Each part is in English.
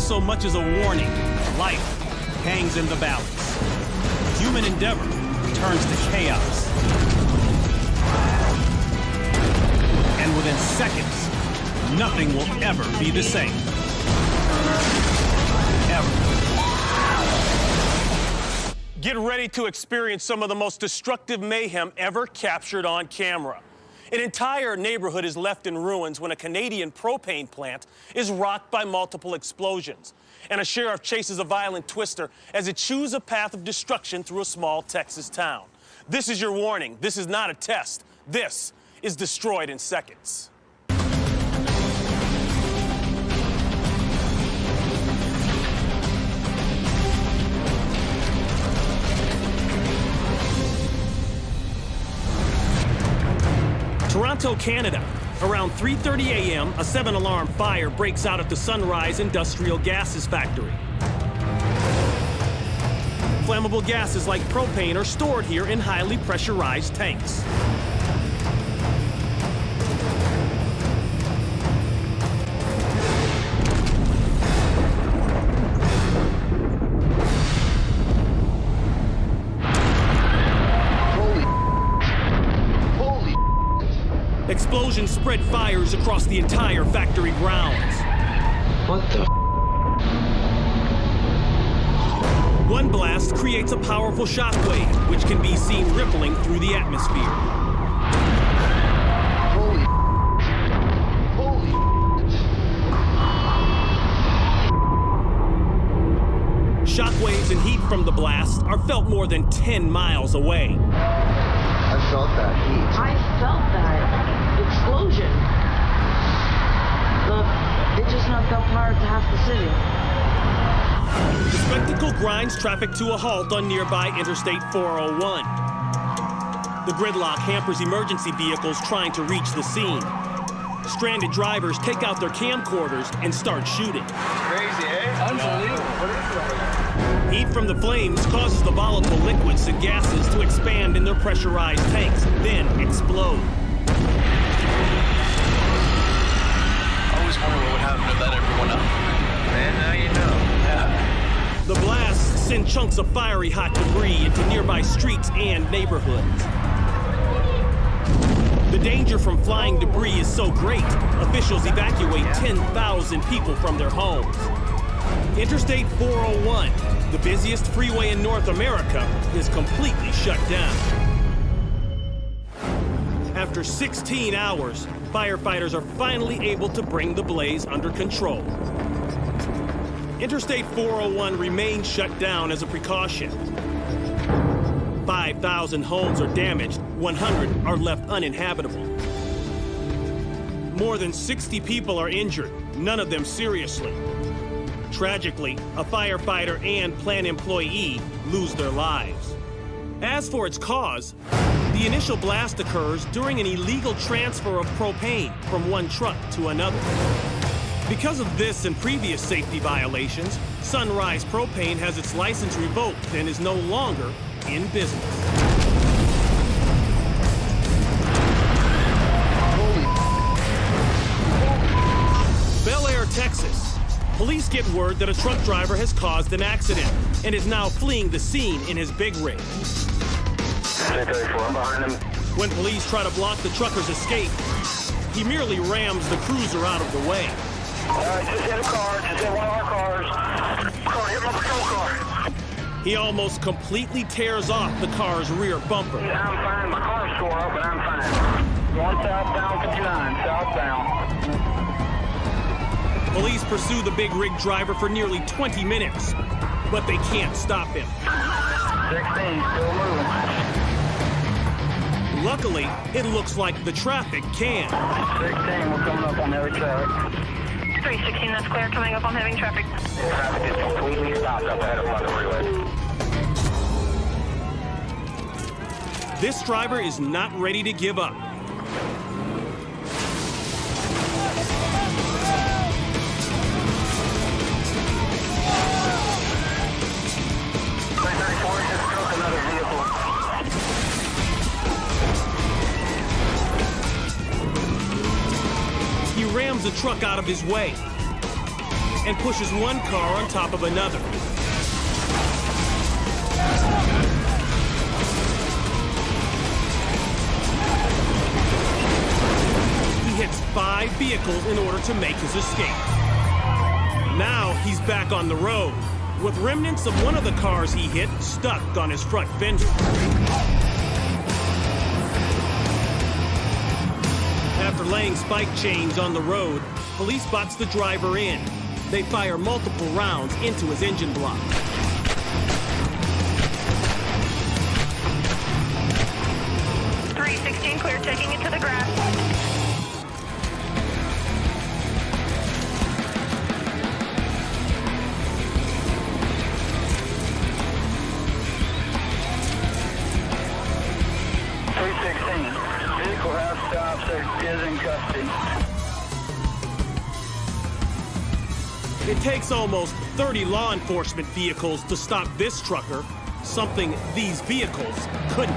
so much as a warning. Life hangs in the balance. Human endeavor turns to chaos. And within seconds, nothing will ever be the same. Ever. Get ready to experience some of the most destructive mayhem ever captured on camera. An entire neighborhood is left in ruins when a Canadian propane plant is rocked by multiple explosions. And a sheriff chases a violent twister as it chews a path of destruction through a small Texas town. This is your warning. This is not a test. This is Destroyed in Seconds. Toronto, Canada. Around 3:30 a.m., a 7-alarm fire breaks out at the Sunrise Industrial Gases factory. Flammable gases like propane are stored here in highly pressurized tanks. Explosions spread fires across the entire factory grounds. What the? One blast creates a powerful shockwave, which can be seen rippling through the atmosphere. Holy. Shockwaves and heat from the blast are felt more than 10 miles away. I felt that heat. I felt that explosion. Look, it just knocked out power to half the city. The spectacle grinds traffic to a halt on nearby Interstate 401. The gridlock hampers emergency vehicles trying to reach the scene. Stranded drivers take out their camcorders and start shooting. Crazy, eh? Unbelievable. What is that? Heat from the flames causes the volatile liquids and gases to expand in their pressurized tanks, then explode. I always wonder what would happen if that ever went up. Man, now you know. Yeah. The blasts send chunks of fiery hot debris into nearby streets and neighborhoods. The danger from flying debris is so great, officials evacuate 10,000 people from their homes. Interstate 401, the busiest freeway in North America, is completely shut down. After 16 hours, firefighters are finally able to bring the blaze under control. Interstate 401 remains shut down as a precaution. 5,000 homes are damaged, 100 are left uninhabitable. More than 60 people are injured, none of them seriously. Tragically, a firefighter and plant employee lose their lives. As for its cause, the initial blast occurs during an illegal transfer of propane from one truck to another. Because of this and previous safety violations, Sunrise Propane has its license revoked and is no longer in business. Bel Air, Texas. Police get word that a truck driver has caused an accident and is now fleeing the scene in his big rig. 34, I'm behind him. When police try to block the trucker's escape, he merely rams the cruiser out of the way. Just hit a car, just hit one of our cars. Car hit my patrol car. He almost completely tears off the car's rear bumper. Yeah, I'm fine. My car's tore up, but I'm fine. Going southbound 59, southbound. Police pursue the big rig driver for nearly 20 minutes, but they can't stop him. 16, still moving. Luckily, it looks like the traffic can. 16, we're coming up on heavy traffic. 316, that's clear, coming up on heavy traffic. Traffic is completely stopped up ahead of us on the freeway. This driver is not ready to give up. He rams the truck out of his way. and pushes one car on top of another. He hits 5 vehicles in order to make his escape. Now he's back on the road, with remnants of one of the cars he hit stuck on his front fender. After laying spike chains on the road, police box the driver in. They fire multiple rounds into his engine block. .316 clear, taking it to the grass. Vehicle has stopped, is in custody. It takes almost 30 law enforcement vehicles to stop this trucker, something these vehicles couldn't.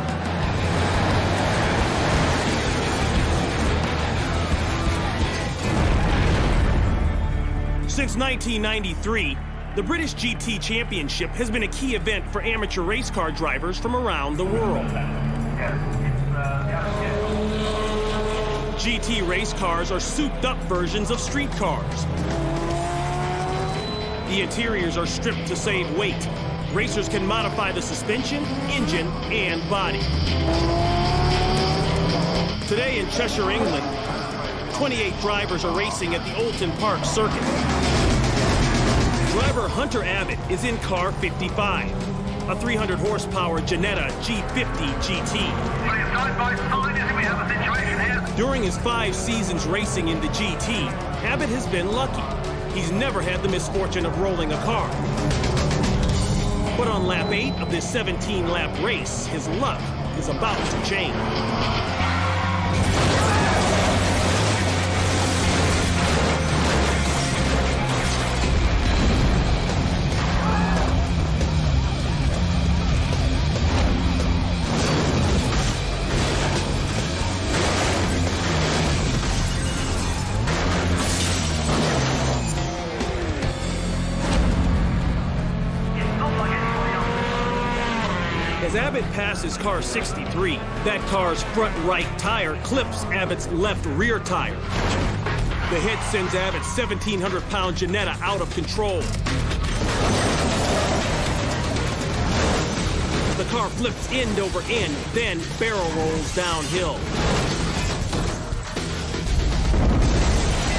Since 1993, the British GT Championship has been a key event for amateur race car drivers from around the world. GT race cars are souped-up versions of street cars. The interiors are stripped to save weight. Racers can modify the suspension, engine, and body. Today in Cheshire, England, 28 drivers are racing at the Oulton Park circuit. Driver Hunter Abbott is in car 55, a 300 horsepower Jannetta G50 GT. During his 5 seasons racing in the GT, Abbott has been lucky. He's never had the misfortune of rolling a car. But on lap 8 of this 17-lap race, his luck is about to change. As Abbott passes car 63, that car's front right tire clips Abbott's left rear tire. The hit sends Abbott's 1,700-pound Jannetta out of control. The car flips end over end, then barrel rolls downhill.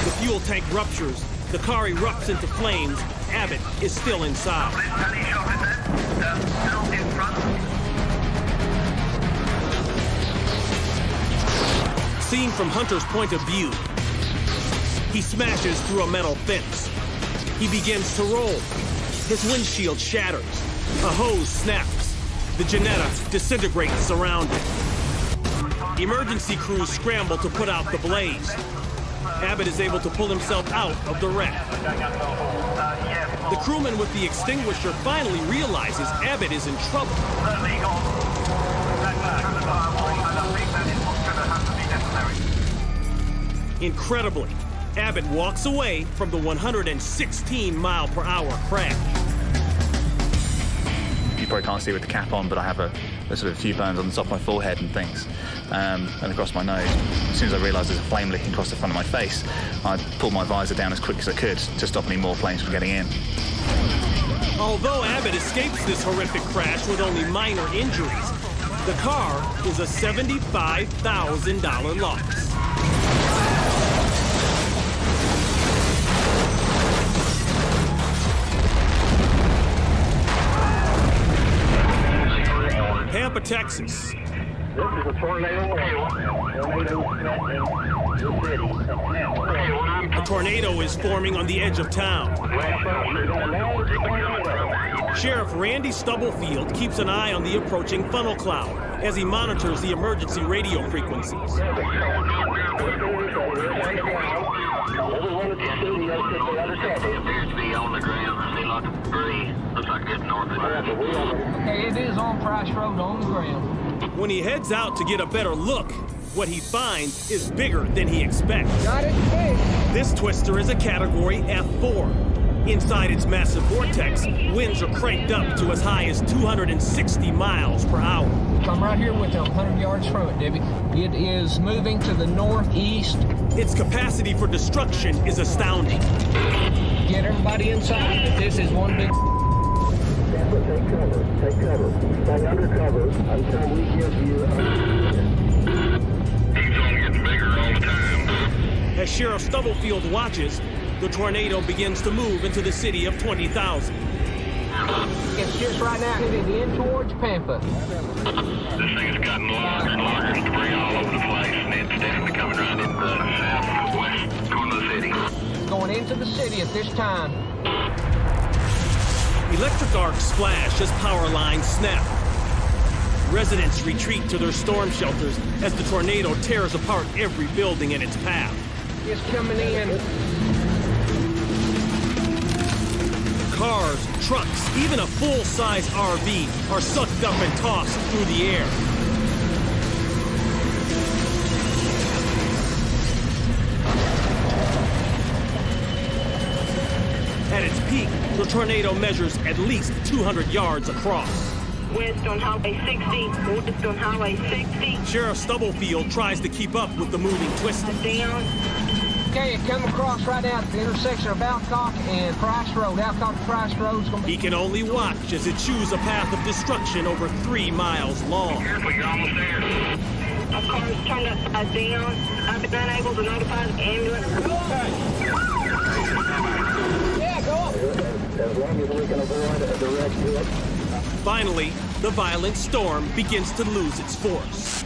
The fuel tank ruptures. The car erupts into flames. Abbott is still inside. Seen from Hunter's point of view, he smashes through a metal fence. He begins to roll. His windshield shatters. A hose snaps. The Jannetta disintegrates around him. Emergency crews scramble to put out the blaze. Abbott is able to pull himself out of the wreck. The crewman with the extinguisher finally realizes Abbott is in trouble. Incredibly, Abbott walks away from the 116-mile-per-hour crash. You probably can't see with the cap on, but I have a sort of few burns on the top of my forehead and things, and across my nose. As soon as I realised there's a flame licking across the front of my face, I pulled my visor down as quick as I could to stop any more flames from getting in. Although Abbott escapes this horrific crash with only minor injuries, the car is a $75,000 loss. Tampa, Texas. This is a tornado. A tornado is forming on the edge of town. Sheriff Randy Stubblefield keeps an eye on the approaching funnel cloud as he monitors the emergency radio frequencies. It is on Price Road on the ground. When he heads out to get a better look, what he finds is bigger than he expects. Got it? Hey. This twister is a category F4. Inside its massive vortex, winds are cranked up to as high as 260 miles per hour. I'm right here with them, 100 yards from it, Debbie. It is moving to the northeast. Its capacity for destruction is astounding. Get everybody inside. This is one big... Take cover. Take cover. Stay under cover until we give you He's only getting bigger all the time. As Sheriff Stubblefield watches, the tornado begins to move into the city of 20,000. It's just right now headed in towards Pampa. This thing has gotten larger and larger. It's debris all over the place, and it's definitely coming around in the southwest corner of the city. Going into the city at this time. Electric arcs flash as power lines snap. Residents retreat to their storm shelters as the tornado tears apart every building in its path. It's coming in. Cars, trucks, even a full-size RV are sucked up and tossed through the air. At its peak, the tornado measures at least 200 yards across. West on Highway 60, west on Highway 60. Sheriff Stubblefield tries to keep up with the moving twister. Down. Okay, it come across right out at the intersection of Alcock and Price Road. Alcock and Price Road's gonna be... He can only watch as it chews a path of destruction over 3 miles long. Careful, you're almost there. Our car is turned upside down. I've been unable to notify the ambulance. Yeah, go up. As long as we can avoid a direct hit. Finally, the violent storm begins to lose its force.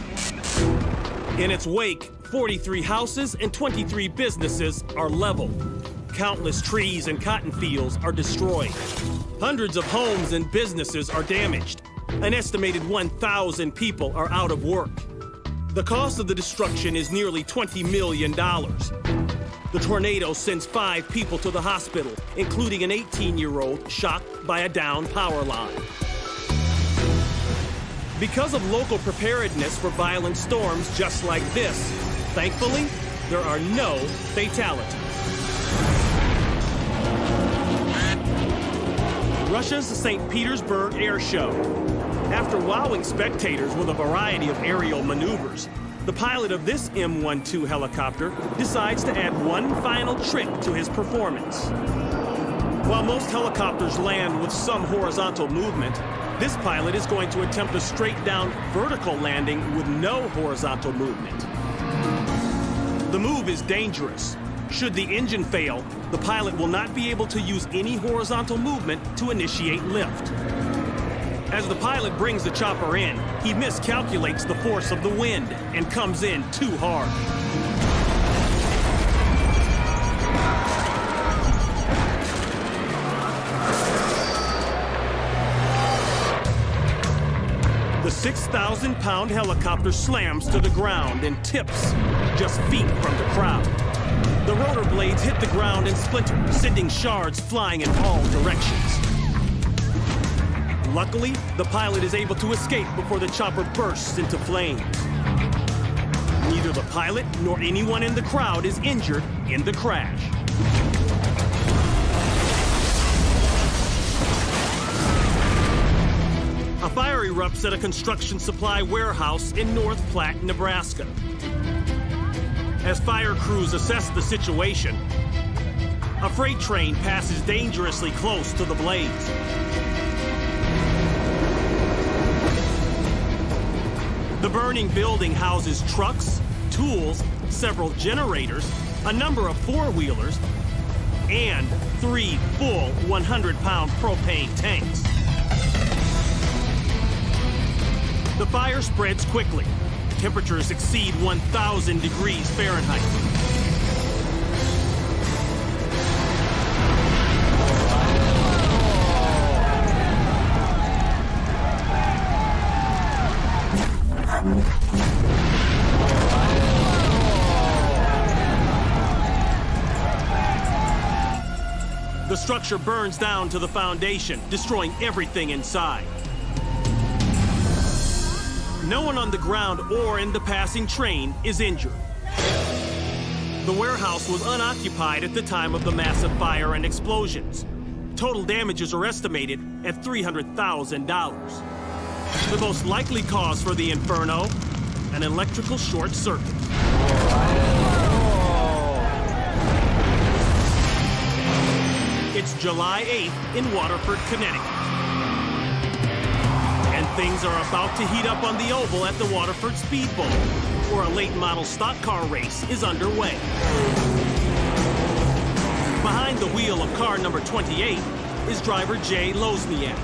In its wake, 43 houses and 23 businesses are leveled. Countless trees and cotton fields are destroyed. Hundreds of homes and businesses are damaged. An estimated 1,000 people are out of work. The cost of the destruction is nearly $20 million. The tornado sends 5 people to the hospital, including an 18-year-old shocked by a downed power line. Because of local preparedness for violent storms just like this, thankfully, there are no fatalities. Russia's St. Petersburg Air Show. After wowing spectators with a variety of aerial maneuvers, the pilot of this M12 helicopter decides to add one final trick to his performance. While most helicopters land with some horizontal movement, this pilot is going to attempt a straight-down vertical landing with no horizontal movement. The move is dangerous. Should the engine fail, the pilot will not be able to use any horizontal movement to initiate lift. As the pilot brings the chopper in, he miscalculates the force of the wind and comes in too hard. The 6,000-pound helicopter slams to the ground and tips just feet from the crowd. The rotor blades hit the ground and splinter, sending shards flying in all directions. Luckily, the pilot is able to escape before the chopper bursts into flames. Neither the pilot nor anyone in the crowd is injured in the crash. A fire erupts at a construction supply warehouse in North Platte, Nebraska. As fire crews assess the situation, a freight train passes dangerously close to the blaze. The burning building houses trucks, tools, several generators, a number of four-wheelers, and 3 full 100-pound propane tanks. The fire spreads quickly. Temperatures exceed 1,000 degrees Fahrenheit. The structure burns down to the foundation, destroying everything inside. No one on the ground or in the passing train is injured. The warehouse was unoccupied at the time of the massive fire and explosions. Total damages are estimated at $300,000. The most likely cause for the inferno, an electrical short circuit. It's July 8th in Waterford, Connecticut. And things are about to heat up on the oval at the Waterford Speed Bowl, where a late model stock car race is underway. Behind the wheel of car number 28 is driver Jay Lozniak.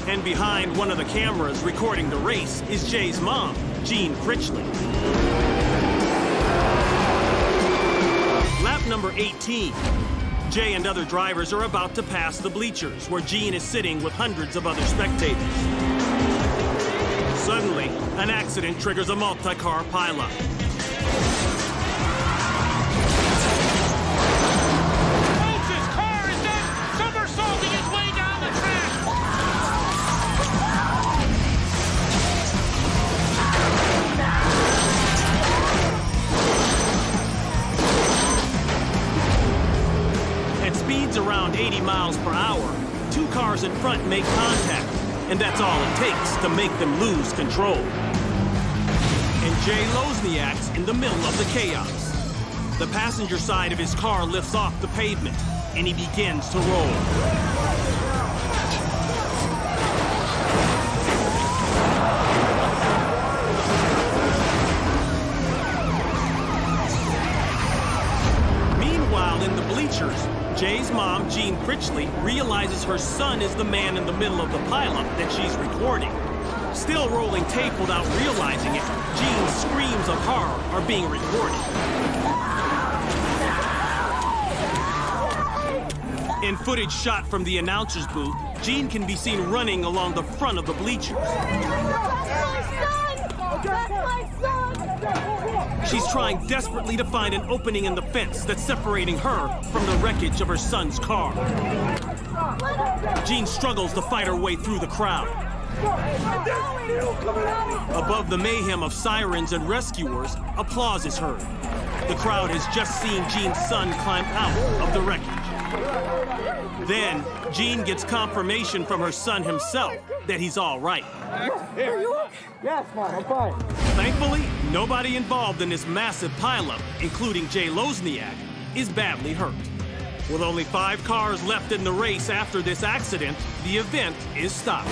And behind one of the cameras recording the race is Jay's mom, Jean Critchley. Lap number 18. Jay and other drivers are about to pass the bleachers, where Jean is sitting with hundreds of other spectators. Suddenly, an accident triggers a multi-car pileup. His car is then somersaulting his way down the track. At speeds around 80 miles per hour, two cars in front make contact, and that's all it takes to make them lose control. And Jay Lozniak's in the middle of the chaos. The passenger side of his car lifts off the pavement, and he begins to roll. Meanwhile, in the bleachers, Jay's mom, Jean Critchley, realizes her son is the man in the middle of the pileup that she's recording. Still rolling tape without realizing it, Jean's screams of horror are being recorded. In footage shot from the announcer's booth, Jean can be seen running along the front of the bleachers. She's trying desperately to find an opening in the fence that's separating her from the wreckage of her son's car. Jean struggles to fight her way through the crowd. Above the mayhem of sirens and rescuers, applause is heard. The crowd has just seen Jean's son climb out of the wreckage. Then, Jean gets confirmation from her son himself that he's all right. Yes, Mom, I'm fine. Thankfully, nobody involved in this massive pileup, including Jay Lozniak, is badly hurt. With only 5 cars left in the race after this accident, the event is stopped.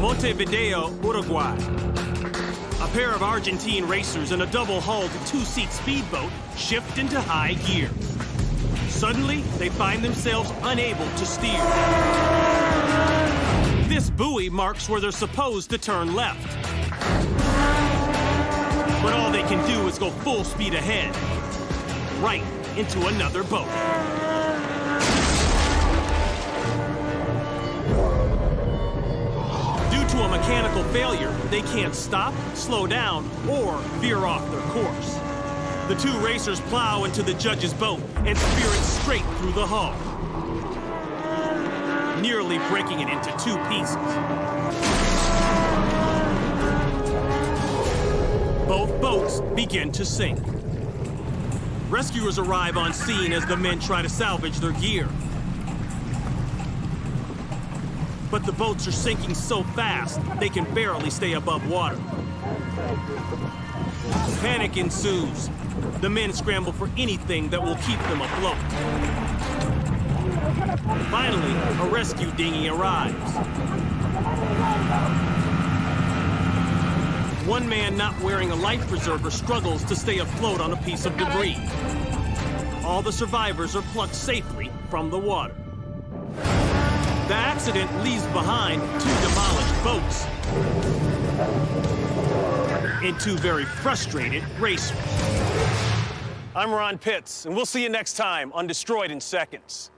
Montevideo, Uruguay. A pair of Argentine racers in a double-hulled 2-seat speedboat shift into high gear. Suddenly, they find themselves unable to steer. This buoy marks where they're supposed to turn left. But all they can do is go full speed ahead, right into another boat. Due to a mechanical failure, they can't stop, slow down, or veer off their course. The 2 racers plow into the judge's boat and spear it straight through the hull, nearly breaking it into 2 pieces. Both boats begin to sink. Rescuers arrive on scene as the men try to salvage their gear. But the boats are sinking so fast, they can barely stay above water. Panic ensues. The men scramble for anything that will keep them afloat. Finally, a rescue dinghy arrives. One man not wearing a life preserver struggles to stay afloat on a piece of debris. All the survivors are plucked safely from the water. The accident leaves behind 2 demolished boats and 2 very frustrated racers. I'm Ron Pitts, and we'll see you next time on Destroyed in Seconds.